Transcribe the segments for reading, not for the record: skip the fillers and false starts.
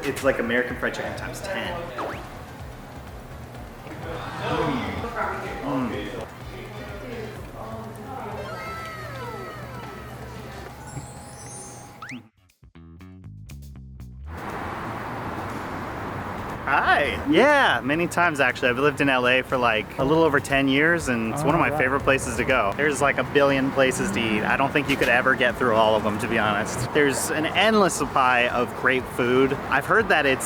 It's like American fried chicken times 10. Hi. Yeah, many times actually. I've lived in LA for like a little over 10 years and it's one of my favorite places to go. There's like a billion places to eat. I don't think you could ever get through all of them, to be honest. There's an endless supply of great food. I've heard that it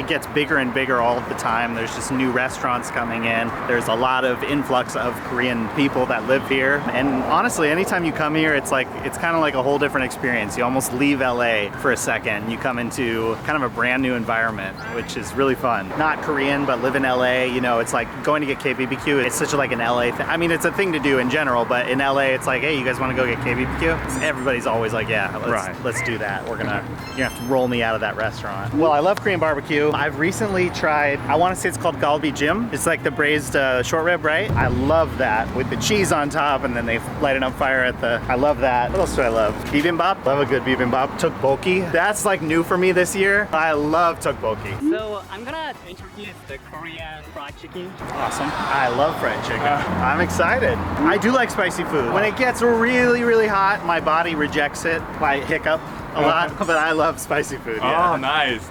gets bigger and bigger all of the time. There's just new restaurants coming in. There's a lot of influx of Korean people that live here. And honestly, anytime you come here, it's kind of like a whole different experience. You almost leave LA for a second. You come into kind of a brand new environment, which is really fun. Not Korean, but live in LA, you know, it's like going to get KBBQ. It's such like an LA thing. I mean, it's a thing to do in general, but in LA, it's like, hey, you guys want to go get KBBQ? So everybody's always like, yeah, let's do that. You're gonna have to roll me out of that restaurant. Well, I love Korean barbecue. I've recently tried, I want to say it's called galbi jjim. It's like the braised short rib, right? I love that with the cheese on top and then they light it on fire I love that. What else do I love? Bibimbap. Love a good bibimbap. Tteokbokki. That's like new for me this year. I love tteokbokki. So I'm gonna introduce the Korean fried chicken. Awesome. I love fried chicken. I'm excited. I do like spicy food. When it gets really, really hot, my body rejects it. I hiccup a lot, but I love spicy food. Yeah. Oh, nice.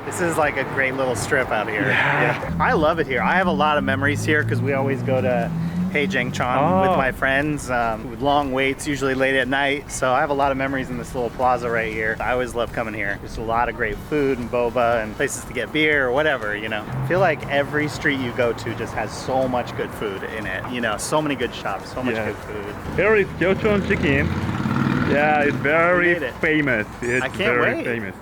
This is like a great little strip out here. Yeah. I love it here. I have a lot of memories here because we always go to Haejangcheon with my friends, with long waits, usually late at night. So I have a lot of memories in this little plaza right here. I always love coming here. There's a lot of great food and boba and places to get beer or whatever, you know. I feel like every street you go to just has so much good food in it. You know, so many good shops, so much good food. Here is Gyeocheon chicken. Yeah, it's very famous. It's I can't wait. Famous.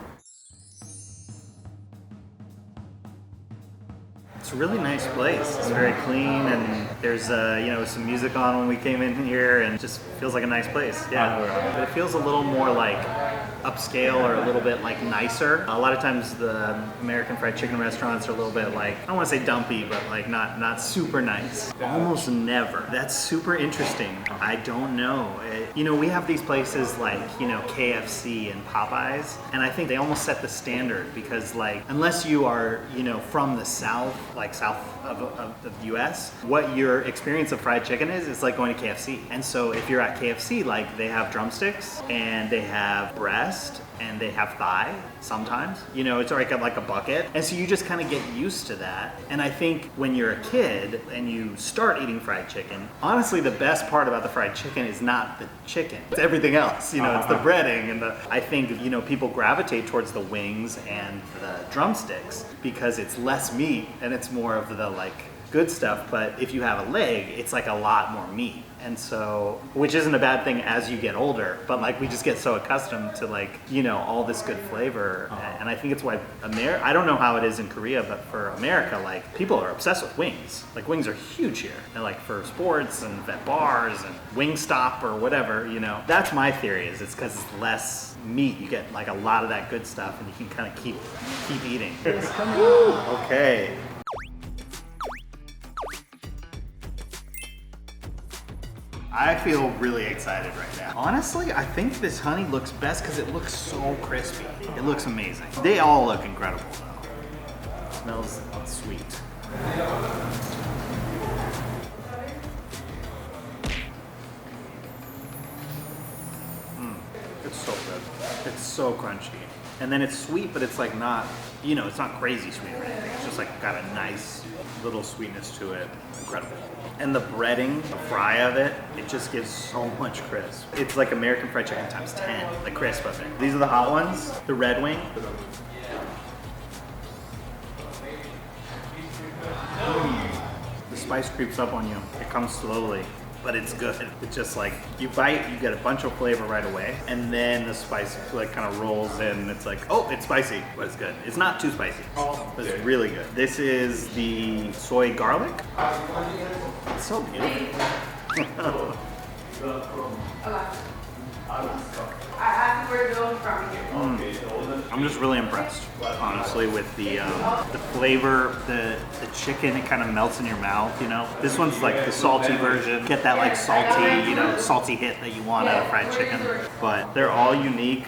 It's a really nice place. It's very clean and there's you know, some music on when we came in here and it just feels like a nice place. Yeah, but it feels a little more like upscale or a little bit like nicer. A lot of times the American fried chicken restaurants are a little bit like, I don't want to say dumpy, but like not super nice. Almost never. That's super interesting. I don't know. You know, we have these places like, you know, KFC and Popeyes, and I think they almost set the standard because like, unless you are, you know, from the South, like south of the US, what your experience of fried chicken is like going to KFC. And so if you're at KFC, like they have drumsticks and they have breast and they have thigh sometimes, you know, it's like a bucket. And so you just kind of get used to that. And I think when you're a kid and you start eating fried chicken, honestly, the best part about the fried chicken is not the chicken, it's everything else. You know, it's the breading and I think, you know, people gravitate towards the wings and the drumsticks because it's less meat and it's more of the like good stuff. But if you have a leg, it's like a lot more meat. And so, which isn't a bad thing as you get older, but like we just get so accustomed to like, you know, all this good flavor. And I think it's why I don't know how it is in Korea, but for America, like people are obsessed with wings. Like wings are huge here. And like for sports and at bars and Wingstop or whatever, you know. That's my theory is it's because it's less meat. You get like a lot of that good stuff and you can kind of keep eating. Okay. I feel really excited right now. Honestly, I think this honey looks best because it looks so crispy. It looks amazing. They all look incredible though. It smells sweet. It's so good. It's so crunchy. And then it's sweet, but it's like not, you know, it's not crazy sweet or anything. It's just like got a nice little sweetness to it. Incredible. And the breading, the fry of it, it just gives so much crisp. It's like American fried chicken times 10, the crisp of it. These are the hot ones, the red wing. The spice creeps up on you. It comes slowly, but it's good. It's just like, you bite, you get a bunch of flavor right away, and then the spice like kind of rolls in. It's like, oh, it's spicy, but it's good. It's not too spicy, but it's really good. This is the soy garlic. It's so beautiful. I'm just really impressed, honestly, with the flavor, the chicken. It kind of melts in your mouth, you know. This one's like the salty version. Get that like salty, you know, salty hit that you want out of fried chicken. But they're all unique,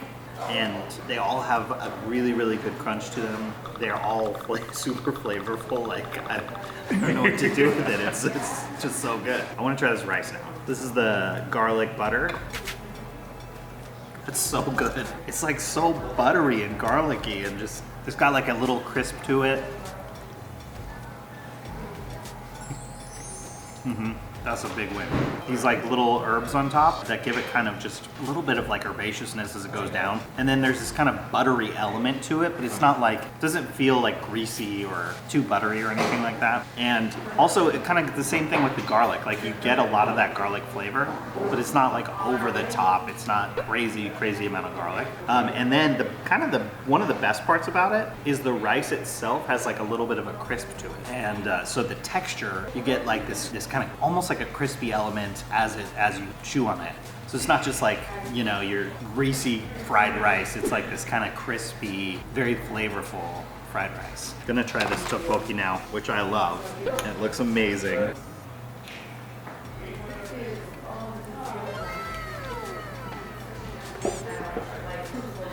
and they all have a really, really good crunch to them. They're all super flavorful. Like I don't know what to do with it. It's just so good. I want to try this rice now. This is the garlic butter. It's so good. It's like so buttery and garlicky, and just it's got like a little crisp to it. That's a big win. These like little herbs on top that give it kind of just a little bit of like herbaceousness as it goes down. And then there's this kind of buttery element to it, but it's not like, it doesn't feel like greasy or too buttery or anything like that. And also it kind of the same thing with the garlic. Like you get a lot of that garlic flavor, but it's not like over the top. It's not crazy amount of garlic. And then one of the best parts about it is the rice itself has like a little bit of a crisp to it. And so the texture, you get like this kind of almost like a crispy element as you chew on it. So it's not just like, you know, your greasy fried rice. It's like this kind of crispy, very flavorful fried rice. Gonna try this tteokbokki now, which I love. It looks amazing.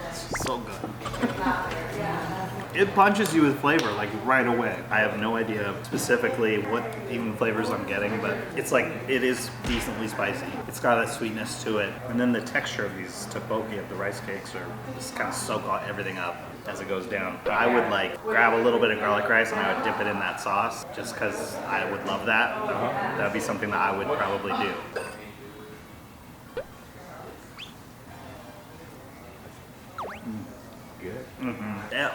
It's so good. It punches you with flavor like right away. I have no idea specifically what even flavors I'm getting, but it's like, it is decently spicy. It's got a sweetness to it. And then the texture of these tteokbokki, of the rice cakes, are just kind of soak everything up as it goes down. I would like grab a little bit of garlic rice and I would dip it in that sauce just because I would love that. That would be something that I would probably do.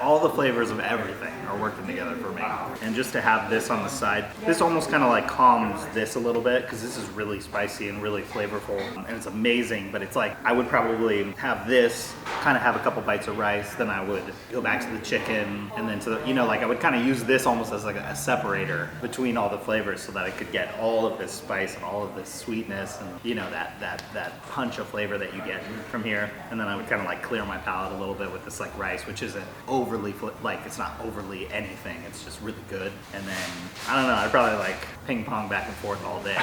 All the flavors of everything are working together for me. And just to have this on the side, this almost kind of like calms this a little bit because this is really spicy and really flavorful and it's amazing. But it's like, I would probably have this, kind of have a couple bites of rice, then I would go back to the chicken and then to the, you know, like I would kind of use this almost as like a separator between all the flavors so that I could get all of this spice and all of this sweetness and, you know, that punch of flavor that you get from here. And then I would kind of like clear my palate a little bit with this like rice, which isn't overly, like it's not overly anything, it's just really good. And then, I don't know, I'd probably like ping pong back and forth all day.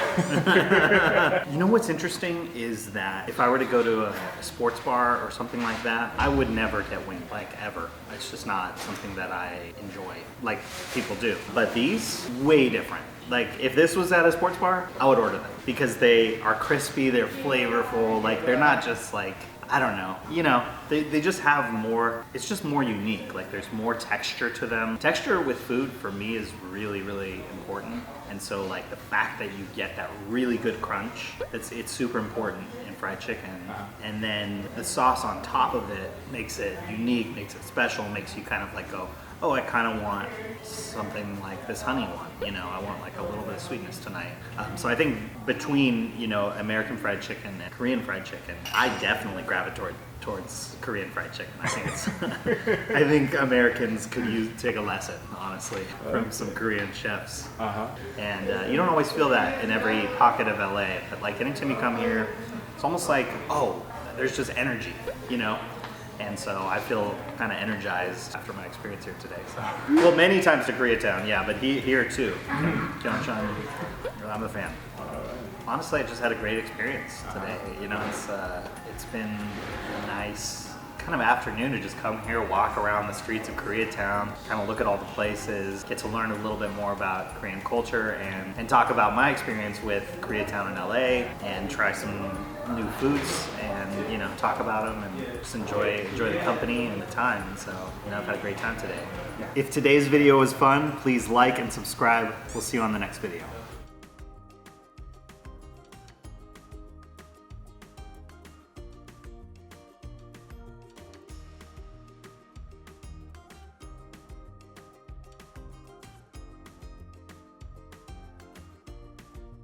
You know what's interesting is that if I were to go to a sports bar or something like that, I would never get wings, like ever. It's just not something that I enjoy, like people do. But these, way different. Like if this was at a sports bar, I would order them because they are crispy, they're flavorful, like they're not just like, I don't know, you know, they just have more, it's just more unique, like there's more texture to them. Texture with food for me is really, really important. And so like the fact that you get that really good crunch, it's super important in fried chicken. And then the sauce on top of it makes it unique, makes it special, makes you kind of like go, oh, I kind of want something like this honey one, you know, I want like a little bit of sweetness tonight. So I think between, you know, American fried chicken and Korean fried chicken, I definitely gravitate towards Korean fried chicken. I think it's, I think Americans could take a lesson, honestly, from some Korean chefs. And you don't always feel that in every pocket of LA, but like anytime you come here, it's almost like, oh, there's just energy, you know? And so I feel kind of energized after my experience here today. So. Well, many times to Koreatown, yeah, but here too. Gyeongsang, I'm a fan. Honestly, I just had a great experience today. You know, it's been a nice kind of afternoon to just come here, walk around the streets of Koreatown, kind of look at all the places, get to learn a little bit more about Korean culture and talk about my experience with Koreatown in LA and try some new foods and, you know, talk about them and just enjoy the company and the time. And so, you know, I've had a great time today. If today's video was fun, please like and subscribe. We'll see you on the next video.